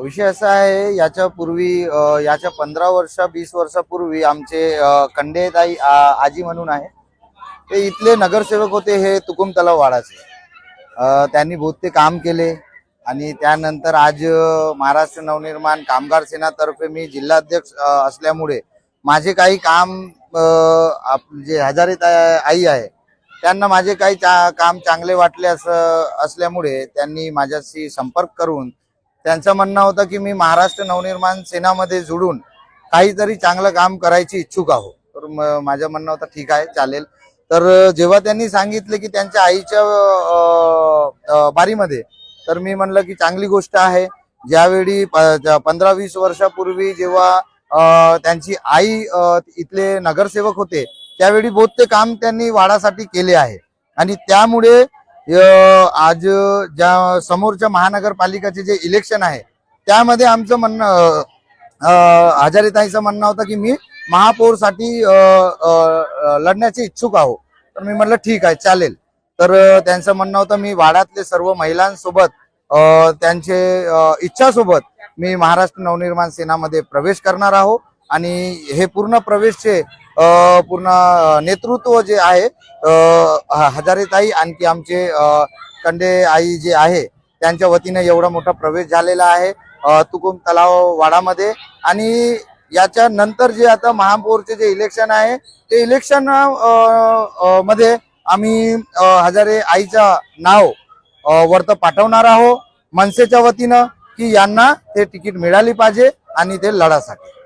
विषय असा आहे, याच्या 15 वर्ष 20 वर्षापूर्वी आमचे खंडेताई आजी म्हणून आहे, ते इथले नगरसेवक होते, हे तुकुम तलाव वाडाचे. त्यांनी बहुत ते काम केले आणि त्यानंतर आज महाराष्ट्र नवनिर्माण कामगार सेनातर्फे मी जिल्हाध्यक्ष असल्यामुळे माझे काही काम जे हजारे आई आहे त्यांना माझे काही काम चांगले वाटले असल्यामुळे त्यांनी माझ्याशी संपर्क करून त्यांचं म्हणणं होतं की मी महाराष्ट्र नवनिर्माण सेनामध्ये जोडून काहीतरी चांगलं काम करायची इच्छुक आहो. तर माझं म्हणणं होतं ठीक आहे, चालेल. तर जेव्हा त्यांनी सांगितले की त्यांच्या आईच्या बारीमध्ये, तर मी म्हणलं की चांगली गोष्ट आहे. ज्यावेळी 15-20 वर्षापूर्वी जेव्हा त्यांची आई इथले नगरसेवक होते, त्यावेळी बहुत ते काम त्यांनी वाडासाठी केले आहे आणि त्यामुळे आज ज्या समोरच्या महानगरपालिकेचे जे इलेक्शन आहे त्यामध्ये आमचं म्हणणं हजारेताईचं म्हणणं होतं की मी महापौरसाठी लढण्याचे इच्छुक आहो. तर मी म्हटलं ठीक आहे, चालेल. तर त्यांचं म्हणणं होतं मी वाड्यातले सर्व महिलांसोबत त्यांचे इच्छासोबत मी महाराष्ट्र नवनिर्माण सेनामध्ये प्रवेश करणार आहो आणि हे पूर्ण प्रवेशचे पूर्ण नेतृत्व जे आहे हजारेताई आणखी आमचे कंडे आई जे आहे त्यांच्या वतीने एवढा मोठा प्रवेश झालेला आहे तुकुम तलाव वाडामध्ये. आणि याच्या नंतर जे आता महापौरचे जे इलेक्शन आहे ते इलेक्शन मध्ये आम्ही हजारे आईचं नाव वरत पाठवणार आहोत मनसेच्या वतीनं की यांना ते तिकीट मिळाली पाहिजे आणि ते लढासाठी.